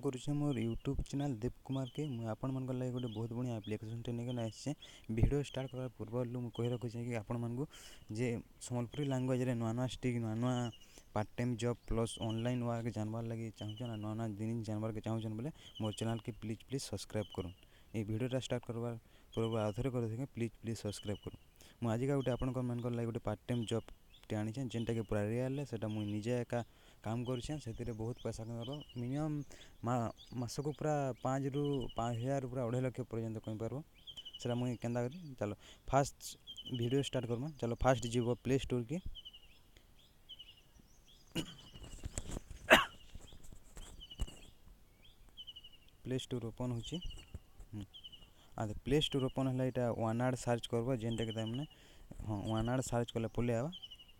କରୁଛେ मोर YouTube channel Deep Kumar के मुझे आपण मन लगे गोटे बहुत बढ़िया एप्लिकेशन टे नहीं आसे वीडियो स्टार्ट करार पूर्व मुझे कही रखुचे कि आपण मानू जे सम्बलपुरी लांगुएज रे नुआ नुआ स्टिक नुआ नुआ part time job plus online work जानवर लगे चाहूँ ना नुआ नुआ जिन जानवर के चाहूँ बोले मोर चैनल के प्लीज प्लीज सब्सक्राइब करूँ ये वीडियोटा स्टार्ट करवार पूर्व आउे कर प्लीज प्लीज सब्सक्राइब करूँ मुझे आजिका गोटे आपण लगे गोटे पार्ट टाइम जॉब टे आनी जेनटा कि पूरा रियल से मुझे निजे एका काम कर बहुत पैसा कमार मिनिमम मासक पूरा 5 ରୁ 5,000 पूरा 2.5 लाख पर्यंत कहींपार से मुझे केन्दा करी चलो फास्ट वीडियो स्टार्ट करमा चलो फास्ट जीव प्ले स्टोर के प्ले स्टोर ओपन होची आदे प्ले स्टोर ओपन है यहाँ वन आर्ड सर्च करब जेनटा कि मैंने हाँ वन आर्ड सर्च कले पलि आवा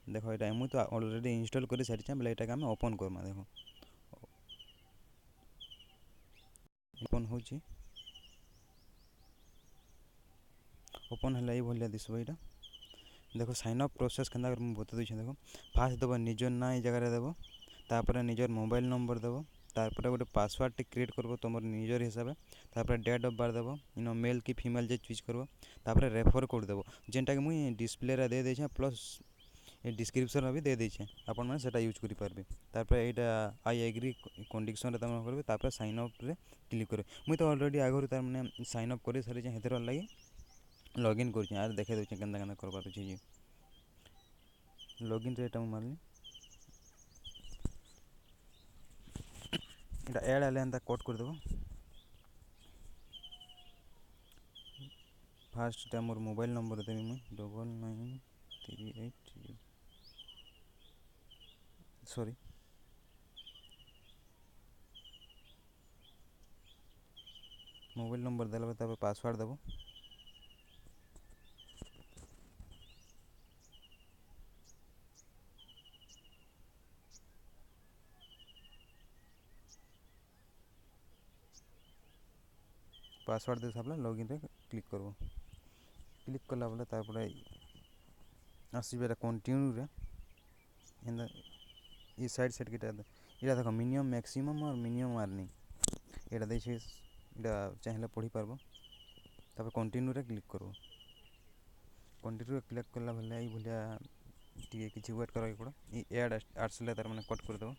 देख ये मुझे तो ऑलरेडी इंस्टॉल कर सारी बोले यहाँ आम ओपन करमा देख ओपन होची ओपन है ये भाया दिशा यहाँ देख साइन अप प्रोसेस के बता दूसरे देख फास्ट देव निजर ना ये जगह देव तापर निजर मोबाइल नंबर देव तापर गोटे पासवर्ड टे क्रिएट कर तुम निजर हिसाब तापर डेट ऑफ बर्थ देव इन मेल कि फीमेल जे चूज कर तापर रेफर कोड देव जेनटा कि मुझे डिस्प्ले दे देछे प्लस ये डिस्क्रिप्शन भी दे देछे आपण मैंने सेटा यूज करि पारबे तापर एटा आई एग्री कंडीशन रे तुम करबे तापर साइन अप रे क्लिक करे मुई तो ऑलरेडी आगरु तार माने साइन अप कर सारी हेतर लगी लॉगिन कर यार देखे दूचे केन्दा केन्दा करबार अछि जी लॉगिन रे एटा मारली एटा ऐड आले एंता कोड कर देबो फास्ट मोर मोबाइल नंबर देबी मुई 9938 सॉरी मोबाइल नंबर देला तापर पासवर्ड देबो पासवर्ड दे साबला लॉगिन रे क्लिक करबो क्लिक कला बोले तापर आसीबे कंटिन्यू रे एंदा ये साइड सेट किटा इटा देखो मिनिमम मैक्सिमम और मिनिमम अर्निंग एटा देछे इटा चाहेले पढ़ी पारबो तापर कंटिन्यू रे क्लिक करबो कंटिन्यू रे क्लिक करला भले आई भलिया टिके किछि वेट करके पड़ो ई ऐड आर्ट्सले तार माने कट कर देबो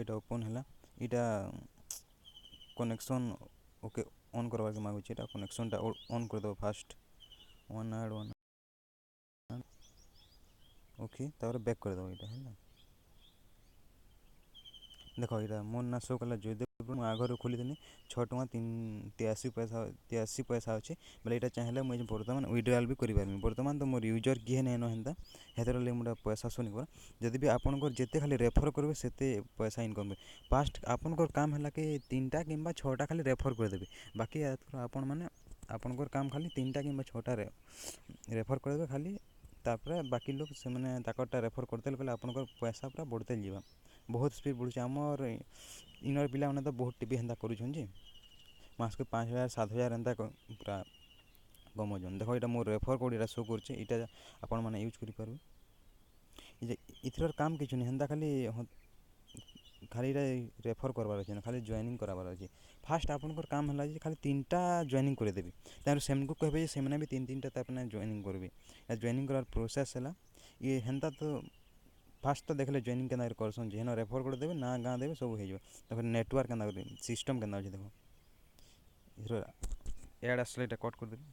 इटा ओपन है इटा कनेक्शन ओके ऑन करवा के मांगुचे इटा कनेक्शन टा ऑन कर दो फास्ट वन ओके तापर बैक कर दो इटा है देख यहाँ मोर ना शो कला जयदेव मुझे आगर खोली 6 टଙ୍କା 83 पैसा अच्छे बोले यहाँ चाहिए मुझे बर्तमान विड्रॉल भी करें बर्तमान तो मोर यूजर किए नहीं हेन्ता हेतर लगे मुझे पैसा शो नहीं कर जदि भी आपंकर जिते खाली रेफर करेंगे सेते पैसा इनकम है फास्ट आपंकर काम है कि 3टा कि 6टा खाली रेफर करदेवे बाकी आपण मैंने आपंकर काम खाली 3टा कि 6टा रेफर करदे खाली तापर बाकी लोग से मैंने ताकरटा रेफर करते कहले आपंकर पैसा पूरा बढ़ते जावा बहुत स्पीड बढ़ुचे आमर इनर पिला मैंने तो बहुत टीवी हेन्ता करुछन जे मास के 5,000 7,000 एंता पूरा कमौछन देख यहाँ मोर रेफर कोड यहाँ शो करे यहाँ आपण मैंने यूज करें इथर काम किछु नहीं हेन्ता खाली खाली रेफर करवार अच्छे ना खाली जॉइनिंग कराबार अच्छे फास्ट आपनकर काम है खाली 3टा जॉइनिंग करदेवी तार सेम को कहबे से भी 3-3टा तापने जॉइनिंग करबे या जॉइनिंग करार प्रोसेस है ये हेन्ता तो फास्ट तो देखले जॉइनिंग केना करसन जेन रेफर कर देबे ना गाँ देबे सब हो जाए नेटवर्क केना सिस्टम केना अच्छे देखो एड आसले कट कर देबे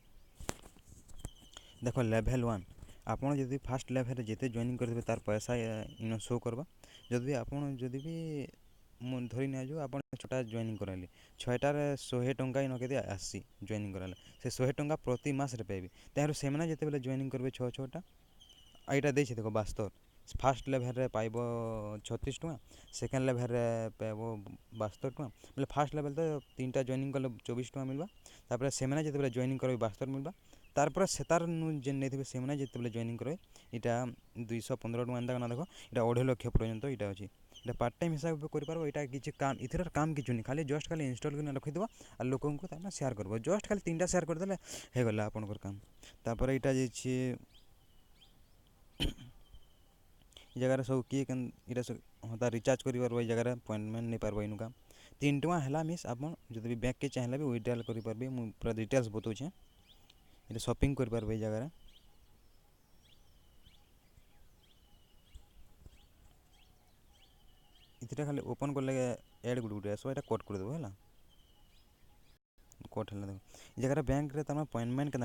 देखो लेवल 1 आपन जदि फास्ट लेवल जिते जॉइनिंग करदेबे तार पैसा इन शो करबा जदि आपन जदि भी धरी नि जो आप 6टा जॉइनिंग कराइले 6टार 100 टंका इन के आसी जॉइनिंग कराइले से 100 टंका प्रति मास रे पाइबे तार से मैंने जिते बेले जॉइनिंग करबे 6टा यहाँ देखे देखो 72 फास्ट लेवल रे पाइब 36 टଙ୍କା सेकेंड लेवल रे पाइब 72 टଙ୍କା बोले फास्ट लेवल तो 3टा जॉइनिंग कले 24 टଙ୍କା मिलवा तापर से मैंने जिते जॉइनिंग करबे 72 मिलवा तारपर सेतार जेन नहीं से मैंने जिते जॉइनिंग करे यहाँ 215 टଙ୍କା एंता देखो यहाँ 2.5 लाख पर्यंत यहाँ अच्छे यहाँ पार्ट टाइम हिसाब से कर यहाँ किसी काम इधर काम किचु नहीं खाली जस्ट खाली इंस्टॉल कर रखीद और लोक को शेयर कर जस्ट खाली 3टा शेयर करदे होगला आपंकर काम तापर यहाँ जगार सब किए इटा होता रिचार्ज कर जगार अपॉइंटमेंट नहीं पार्ब इनुका 3 टଙ୍କା है मिस आप जो भी बैंक के चाहिए भी विड्रॉल करेंगे मुझे पूरा डिटेल्स बताऊे ये शॉपिंग करेंगे जगार इतना खाली ओपन कर लगे एड गुटे आसो ये कट करदेव है कट है देखो जगह बैंक रे तमाम अपॉइंटमेंट के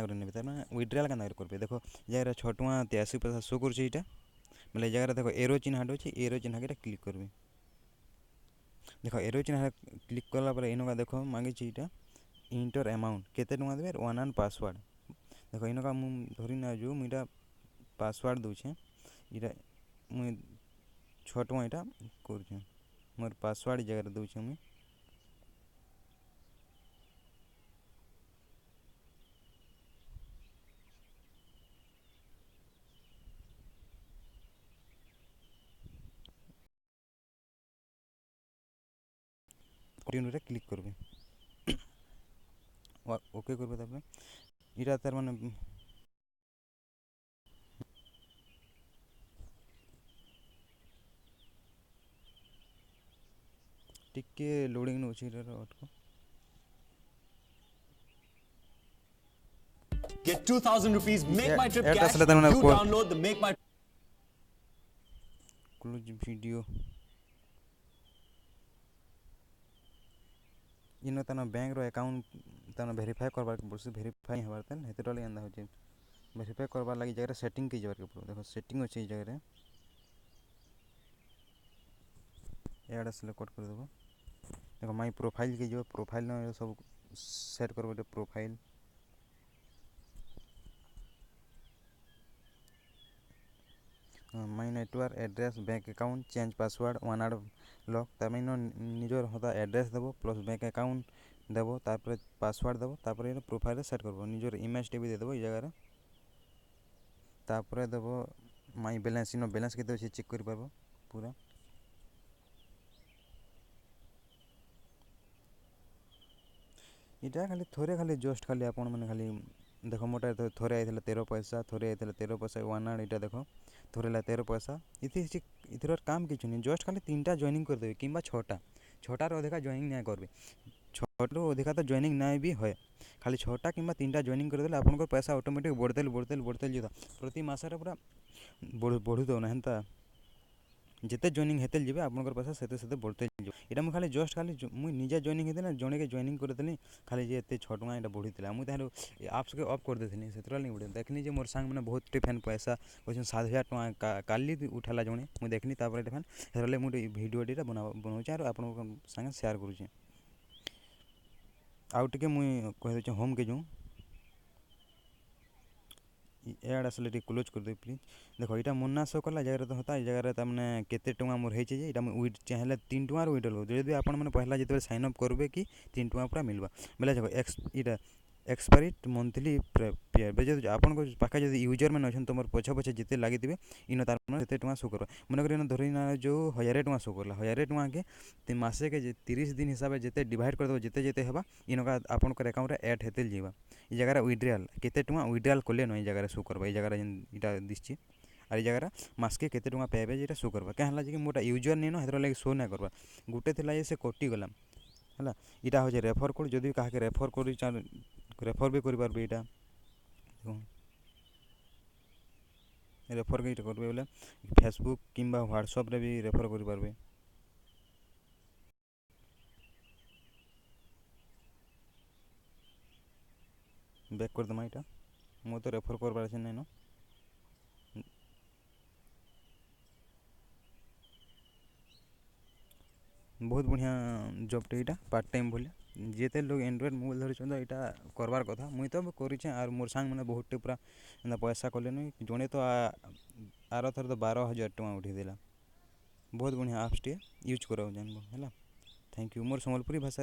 विड्रॉल के करेंगे देखो जगह 6 टଙ୍କା 83 पैसा शो कर बोले जगह देखो एरो चिन्ह अच्छे एरो चिन्ह के क्लिक करेंगे देखो एरो चिन्ह क्लिक कला इनका देखो मांगी यहाँ इंटर अमाउंट केते टଙ୍କା देवे 1 एंड पासवर्ड देखो इनका मुझे धरी ना जो मुझा पासवर्ड दूचे इटा मुझे 6 टଙ୍କା यहाँ कर मोर पासवर्ड जगह दूचे मुझे क्लिक करबे ओके करबे तापर इटा तार माने टिके loading नोची अटको Get 2,000 rupees. Make my trip Add cash. असले तार You download the Make My close video इन तना बैंक रो अकाउंट तना वेरीफाई करबार के पड़सी वेरीफाई हेबार तन हेते टले एंदा होचे वेरीफाई करबार लागि जगह सेटिंग के जबार के पड़ो देखो सेटिंग होचे ई जगह रे ऐड असले कट कर देबो देखो माय प्रोफाइल के जो प्रोफाइल न सब सेट करबो profile my network address bank account change password 1 hour lock तमें निजर होता एड्रेस देबो प्लस बैंक अकाउंट देबो तापर पासवर्ड देबो तापर ये प्रोफाइल सेट करबो निजर इमेज टीवी दे देबो ई जगह रे तापर देबो माय बैलेंस इनो बैलेंस केते अछि चेक कर पाबो पूरा इटा खाली थोड़े खाली जस्ट खाली आपण माने खाली देखो मोटा थोड़े आइथिला 13 पैसा थोड़े आइथिला 13 पैसा 1 आवर इटा देखो थोड़े ला 13 पैसा इथर काम किछु नहीं जस्ट खाली 3टा जॉइनिंग कर देबे किंबा 6टा रो अधिका जॉइनिंग नहीं करबे 6 रो अधिका तो जॉइनिंग नहीं भी होय खाली 6टा किंबा 3टा जॉइनिंग कर देले आपन को पैसा ऑटोमेटिक बढ़तेल जेता प्रति मास रे पूरा बढ़ु दो ना हेंता जिते जॉइनिंग हेते जीवे आपनकर पैसा सेते सेते बढ़ते जो एटा मु खाली जस्ट खाली मु निजा जॉइनिंग हेते ना जणे के जॉइनिंग कर देनी खाली जे एते 6 टଙ୍କା एटा बढ़ितला मु तारो एप्स के ऑफ कर देथिनी सेतरा नहीं बढ़े देखनी जे मोर संग माने बहुत टिफिन पैसा कोइ 7000 टଙ୍କା काली उठाला जणे मु देखनी तापर टिफिन हेरले मु वीडियो डीटा बनाउ छ आरो आपन संग शेयर करू छी आउ टिके मु कह दे होम के जो एड आसले क्लोज कर दे प्लीज देखो यहाँ मुन्ना शो कला जगह तो होता जगह तमने केते टଙ୍କା मोर होइछे जे विड चाहेले 3 टଙ୍କା विड्रॉल हो जदि आपण माने पहला जते साइन अप करबे कि 3 टଙ୍କା पूरा मिलबा बेले देखो इटा एक्सपायरी मंथली पेयर बजे आपन को पाखा जदि यूजर में अछन तमर पछे पछे जिते लागितिबे इन तार माने केते टଙ୍କା शो करबा मन कर इन धरि ना जो 1000 टଙ୍କା शो करला 1000 टଙ୍କା के ते मासे के 30 दिन हिसाब जिते डिवाइड कर दो जिते जिते हेबा इनका आपन को अकाउंट रे ऐड हेते जीवा ई जगह विड्रॉल केते टଙ୍କା विड्रॉल कोले न ई जगह शो करबा ई जगह इटा दिसची आर जगह मास के केते टଙ୍କା पेबे जेटा शो करबा कहला जे मोटा यूजर नेनो हेतरा लागि शो ना करबा गुटे थिला जे से कटि गला हला इटा हो जे रेफर कोड जदि काहा के रेफर करि रेफर भी करि पारबे इटा रेफर के करबे बोले फेसबुक किंबा व्हाट्सएप रे भी रेफर करि पारबे बैक कर दमा इटा मो तो रेफर करबार छै नै न बहुत बढ़िया जॉबटे यहाँ पार्ट टाइम भाया जिते लोग एंड्रॉइड मोबाइल धरी यहाँ करवार कथा मुई तो करें आर मोर सांग मैंने बहुत पूरा पैसा कले जड़े तो आर थर तो 12,000 टଙ୍କା उठेदेला बहुत बढ़िया आप्स टे यूज कर जानब है थैंक यू मोर सम्बलपुरी भाषा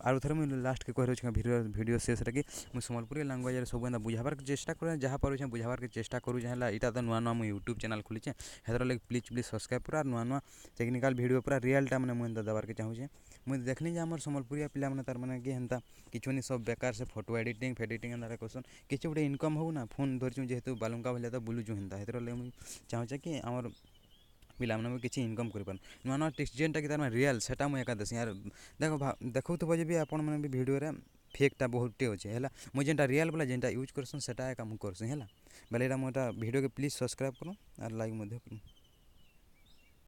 आउ थे मुझे लास्ट के कह रहा वीडियो शेष कि मुझे सम्बलपुरी लैंग्वेज सब बुझाबार चेष्टा करें जहाँ पारे बुझाबार के चेष्टा करूँ है यहाँ तो नुआ नुआ मुझे यूट्यूब चैनल खोलीचे हेतर लगे प्लीज प्लीज सब्सक्राइब पूरा नुआ नुआ टेक्निकल वीडियो पूरा रियलटा मैंने मुझे देवार के चाहूँचे मुझे देखनी जे आम सम्बलपुरिया पिला मैंने तार मैंने कि हेन्ता किछु नहीं सब बेकार से फोटो एडिटिंग फेडिटिंग एंता क्वेश्चन किसी गोटे इनकम हो ना फोन धरचु जेहेतु बालुंका भाई तो बुलुचु हेन्ता हेतर लगे मुझे चाहूँचे कि आमर ପିଲାମାନେ ବି କିଛି ଇନକମ୍ କରିପାରୁନ୍ ନୂଆ ନୂଆ ଟ୍ରିକ୍ସ ଯେନ୍ଟାକି ତାର୍ ରିଏଲ୍ ସେଟା ମୁଇଁ ଏକା ଦେସି ଆର୍ ଦେଖୁଥିବ ଯେ ବି ଆପଣମାନେ ବି ଭିଡ଼ିଓରେ ଫେକ୍ଟା ବହୁତଟେ ଅଛେ ହେଲା ମୁଇଁ ଯେନ୍ଟା ରିଏଲ୍ ବୋଲେ ଯେନ୍ଟା ୟୁଜ୍ କରସନ୍ ସେଟା ଏକା ମୁଁ କରସି ହେଲା ବେଲେ ଏଇଟା ମୁଁ ଏଟା ଭିଡ଼ିଓକେ ପ୍ଲିଜ୍ ସବସ୍କ୍ରାଇବ୍ କରୁନ୍ ଆର୍ ଲାଇକ୍ ମଧ୍ୟ କରୁନ୍।